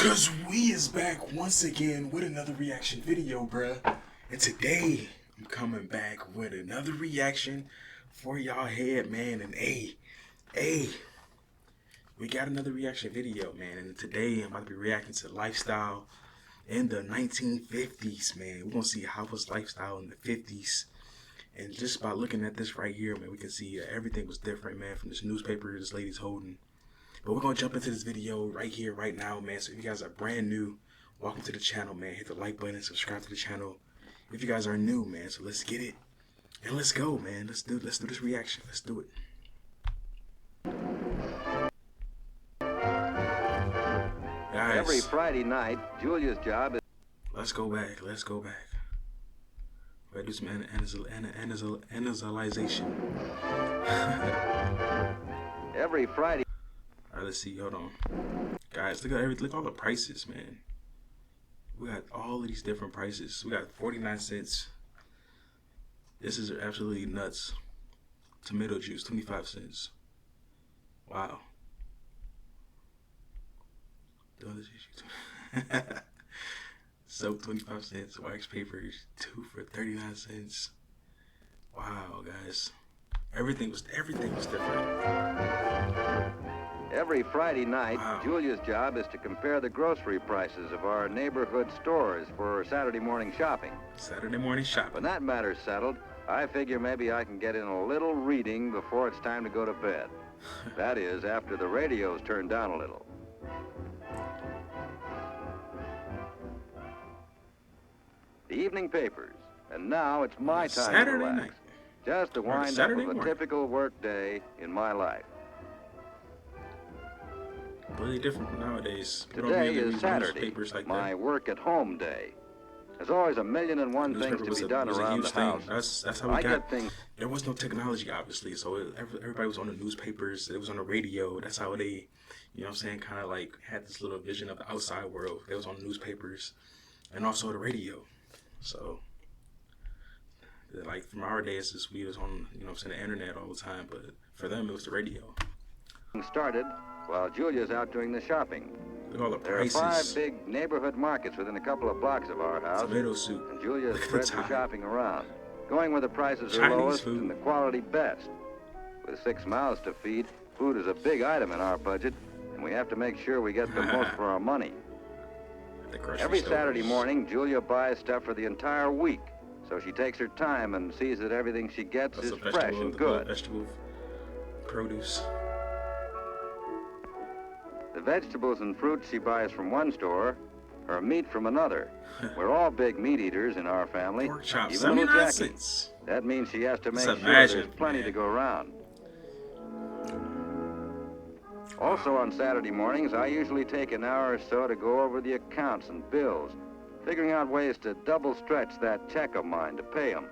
Cause we is back once again with another reaction video, bruh. And today I'm coming back with another reaction for y'all head, man. And hey, we got another reaction video, man. And today I'm about to be reacting to lifestyle in the 1950s, man. We're gonna see how was lifestyle in the 50s. And just by looking at this right here, man, we can see everything was different, man. From this newspaper this lady's holding. But we're going to jump into this video right here, right now, man. So if you guys are brand new, welcome to the channel, man. Hit the like button, subscribe to the channel. If you guys are new, man, so let's get it. And let's go, man. Let's do this reaction. Let's do it. Guys, every Friday night, Julia's job is... Let's go back. We're do some analyzation. Every Friday... Alright, let's see. Hold on. Guys, look at all the prices, man. We got all of these different prices. We got 49 cents. This is absolutely nuts. Tomato juice, 25 cents. Wow. Soap, 25 cents. Wax papers, 2 for 39 cents. Wow, guys. Everything was different. Every Friday night, wow. Julia's job is to compare the grocery prices of our neighborhood stores for Saturday morning shopping. Saturday morning shopping. When that matter's settled, I figure maybe I can get in a little reading before it's time to go to bed. That is, after the radio's turned down a little. The evening papers. And now it's my time Saturday to relax. night. Just to wind up with a typical work day in my life. Completely different from nowadays. Today is Saturday, like my work at home day. There's always a million and one things to be done around the house. That's how we got things. There was no technology, obviously, so everybody was on the newspapers. It was on the radio. That's how they, you know what I'm saying, kind of like had this little vision of the outside world. It was on the newspapers and also the radio. So, like, from our days, we was on, you know what I'm saying, the internet all the time, but for them, it was the radio. Started while Julia's out doing the shopping. Look at all the there prices. Are 5 big neighborhood markets within a couple of blocks of our house. Tomato soup. And Julia spreads her shopping around, going where the prices are lowest and the quality best. With 6 mouths to feed, food is a big item in our budget, and we have to make sure we get the most for our money. Every Saturday morning, Julia buys stuff for the entire week, so she takes her time and sees that everything she gets is fresh and good. Vegetable produce. The vegetables and fruits she buys from one store, her meat from another. We're all big meat eaters in our family. Pork chops, even little Jackie. 79 cents. That means she has to make sure there's plenty to go around. Also on Saturday mornings, I usually take an hour or so to go over the accounts and bills, figuring out ways to double stretch that check of mine to pay them.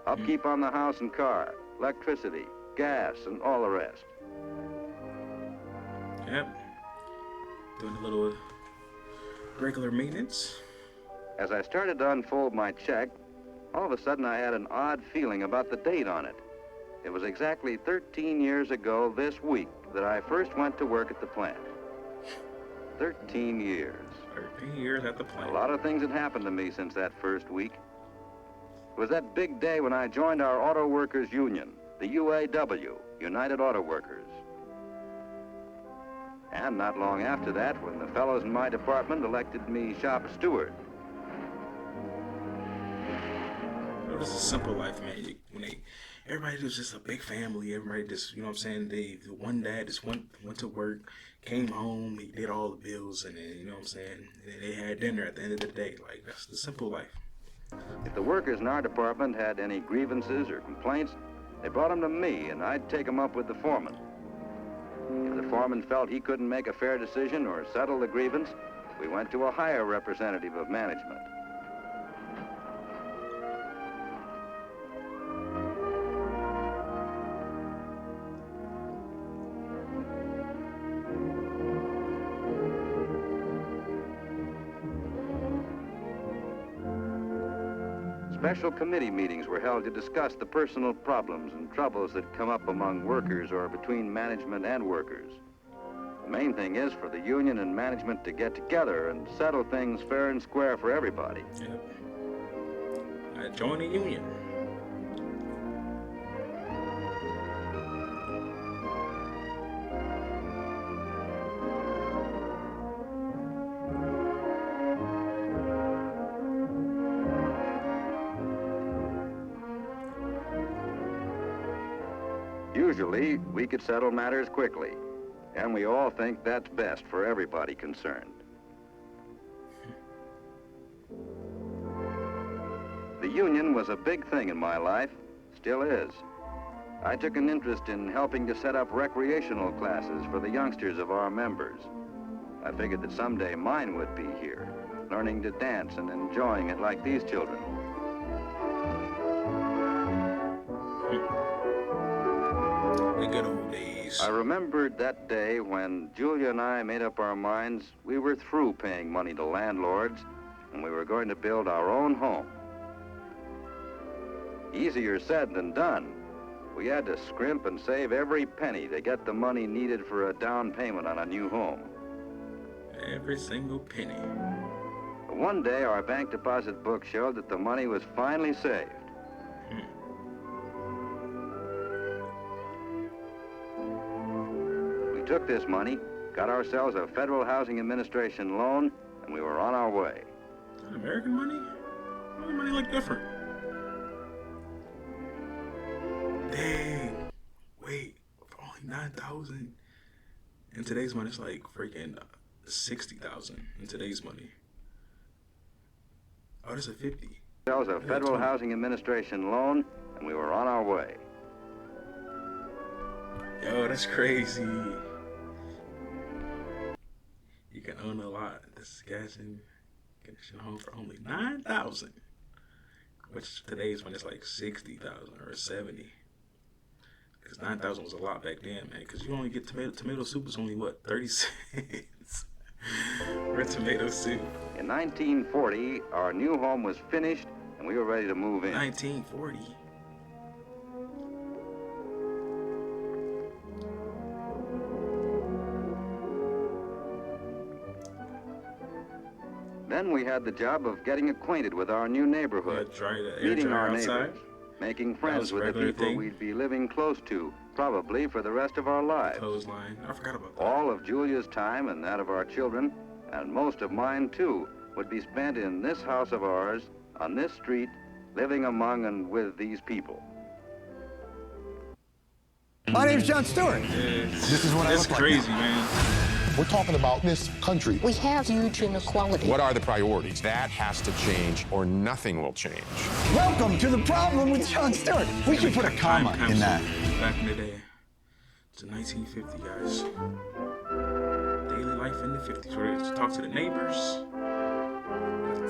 Upkeep on the house and car, electricity, gas, and all the rest. Yep. Doing a little regular maintenance. As I started to unfold my check, all of a sudden I had an odd feeling about the date on it. It was exactly 13 years ago this week that I first went to work at the plant. 13 years. 13 years at the plant. A lot of things had happened to me since that first week. It was that big day when I joined our Auto Workers Union, the UAW, United Auto Workers. And not long after that, when the fellows in my department elected me shop steward. It was a simple life, man. Everybody was just a big family. Everybody just, you know what I'm saying, the one dad just went to work, came home, he did all the bills, and then, you know what I'm saying, and then they had dinner at the end of the day. Like, that's the simple life. If the workers in our department had any grievances or complaints, they brought them to me, and I'd take them up with the foreman. If the foreman felt he couldn't make a fair decision or settle the grievance, we went to a higher representative of management. Special committee meetings were held to discuss the personal problems and troubles that come up among workers or between management and workers. The main thing is for the union and management to get together and settle things fair and square for everybody. Yep. I join the union. Usually, we could settle matters quickly, and we all think that's best for everybody concerned. The union was a big thing in my life, still is. I took an interest in helping to set up recreational classes for the youngsters of our members. I figured that someday mine would be here, learning to dance and enjoying it like these children. The good old days. I remembered that day when Julia and I made up our minds we were through paying money to landlords and we were going to build our own home. Easier said than done. We had to scrimp and save every penny to get the money needed for a down payment on a new home. Every single penny. One day, our bank deposit book showed that the money was finally saved. We took this money, got ourselves a Federal Housing Administration loan, and we were on our way. American money? Why money look different? Dang. Wait, for only 9,000. In today's money, it's like freaking 60,000 in today's money. Oh, that's a 50. That was a Federal Housing Administration loan, and we were on our way. Yo, that's crazy. You can own a lot. This is gas and condition home for only 9,000, which today's money is like 60,000 or 70. Because 9,000 was a lot back then, man. Because you only get tomato soup is only what, 30 cents for tomato soup. In 1940, our new home was finished, and we were ready to move in. 1940. Then we had the job of getting acquainted with our new neighborhood, meeting our neighbors, making friends with the people we'd be living close to, probably for the rest of our lives. Clothesline. I forgot about that. All of Julia's time and that of our children, and most of mine too, would be spent in this house of ours, on this street, living among and with these people. My name's John Stewart. This is what I look like. It's crazy, man. We're talking about this country. We have huge inequality. What are the priorities? That has to change or nothing will change. Welcome to The Problem with John Stewart. We should put a comma in that. Back in the day. It's a 1950, guys. Daily life in the 50s. Where they talk to the neighbors.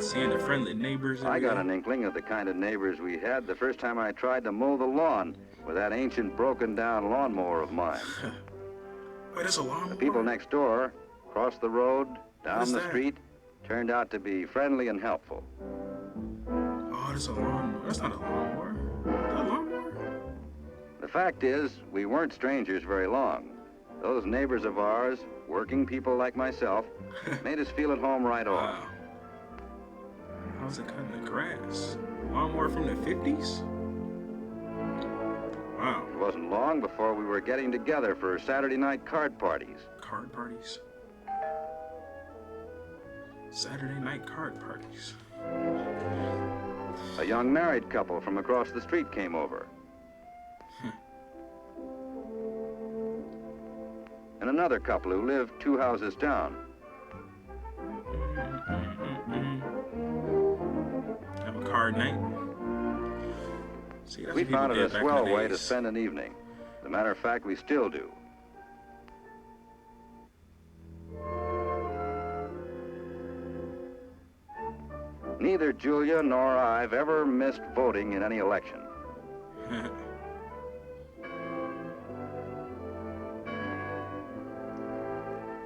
Seeing the friendly neighbors. I got an inkling of the kind of neighbors we had the first time I tried to mow the lawn with that ancient broken down lawnmower of mine. Wait, that's a lawnmower? The people next door, across the road, down the street, turned out to be friendly and helpful. Oh, that's a lawnmower. That's not a lawnmower. Is that a lawnmower? The fact is, we weren't strangers very long. Those neighbors of ours, working people like myself, made us feel at home right off. Wow. How's it cutting the grass? Lawnmower from the 50s? Wow. It wasn't long before we were getting together for Saturday night card parties. Card parties? Saturday night card parties. A young married couple from across the street came over. And another couple who lived 2 houses down. Have a card night. See, we found it a swell way to spend an evening. As a matter of fact, we still do. Neither Julia nor I've ever missed voting in any election.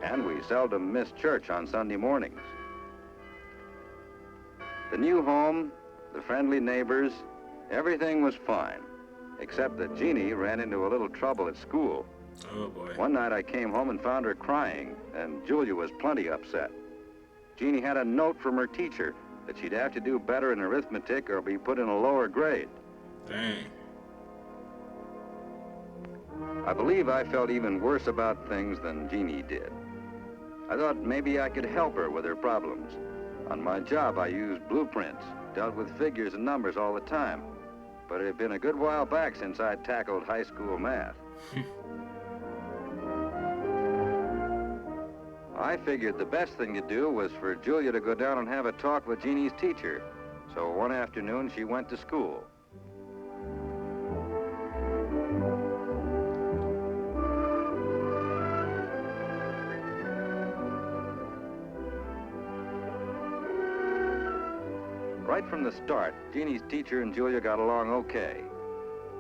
And we seldom miss church on Sunday mornings. The new home, the friendly neighbors, everything was fine, except that Jeannie ran into a little trouble at school. Oh boy. One night I came home and found her crying, and Julia was plenty upset. Jeannie had a note from her teacher that she'd have to do better in arithmetic or be put in a lower grade. Dang. I believe I felt even worse about things than Jeannie did. I thought maybe I could help her with her problems. On my job, I used blueprints, dealt with figures and numbers all the time. But it had been a good while back since I'd tackled high school math. I figured the best thing to do was for Julia to go down and have a talk with Jeannie's teacher. So one afternoon, she went to school. Right from the start, Jeannie's teacher and Julia got along okay.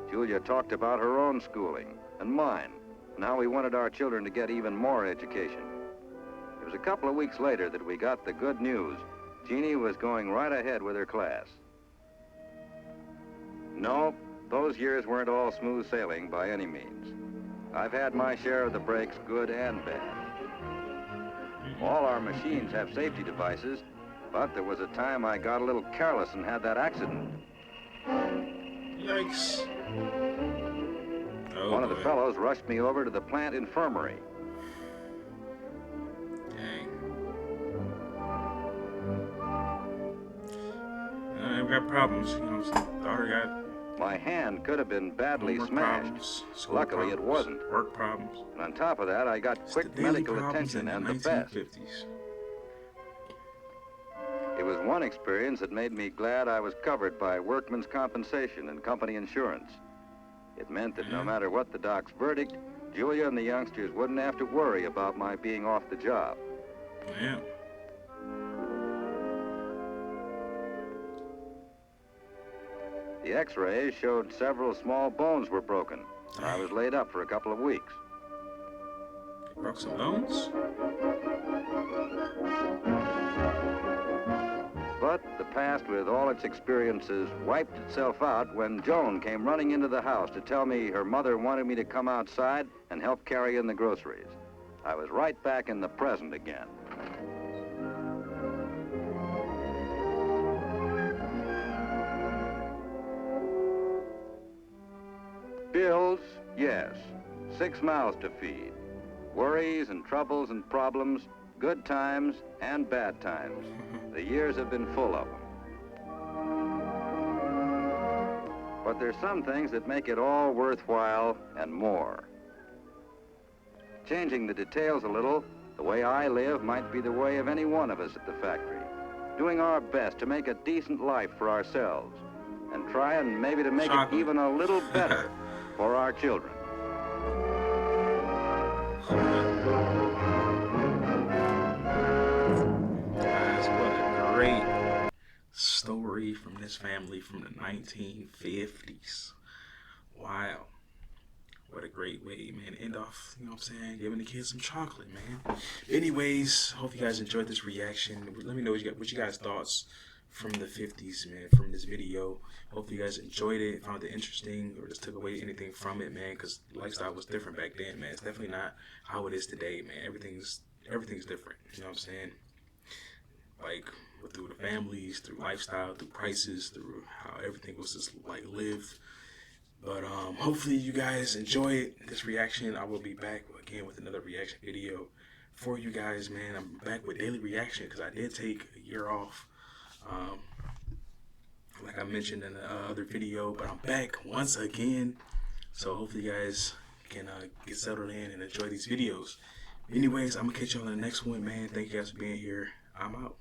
Julia talked about her own schooling and mine, and how we wanted our children to get even more education. It was a couple of weeks later that we got the good news. Jeannie was going right ahead with her class. No, those years weren't all smooth sailing by any means. I've had my share of the breaks, good and bad. All our machines have safety devices, but there was a time I got a little careless and had that accident. Yikes. Oh, One of the fellows rushed me over to the plant infirmary. Dang. I've got problems, you know. Daughter got My hand could have been badly homework smashed. problems, school Luckily, it problems, wasn't. Work problems. And on top of that, I got It's quick the daily medical problems attention in and the best. 1950's. It was one experience that made me glad I was covered by workman's compensation and company insurance. It meant that no matter what the doc's verdict, Julia and the youngsters wouldn't have to worry about my being off the job. Yeah. The x-rays showed several small bones were broken, and I was laid up for a couple of weeks. You broke some bones? But the past, with all its experiences, wiped itself out when Joan came running into the house to tell me her mother wanted me to come outside and help carry in the groceries. I was right back in the present again. Bills, yes. 6 mouths to feed. Worries and troubles and problems, good times and bad times. The years have been full of them. But there's some things that make it all worthwhile and more. Changing the details a little, the way I live might be the way of any one of us at the factory. Doing our best to make a decent life for ourselves and trying maybe to make it even a little better for our children. Guys, what a great story from this family from the 1950s. Wow. What a great way, man, to end off, you know what I'm saying, giving the kids some chocolate, man. Anyways, hope you guys enjoyed this reaction. Let me know what you guys thoughts from the 50s, man, from this video. Hope you guys enjoyed it, found it interesting, or just took away anything from it, man, because lifestyle was different back then, man. It's definitely not how it is today, man. Everything's different, you know what I'm saying? Like, through the families, through lifestyle, through prices, through how everything was just, like, lived. But hopefully you guys enjoyed this reaction. I will be back again with another reaction video for you guys, man. I'm back with daily reaction because I did take a year off. Like I mentioned in the other video, but I'm back once again. So hopefully you guys can get settled in and enjoy these videos. Anyways, I'm going to catch you on the next one, man. Thank you guys for being here. I'm out.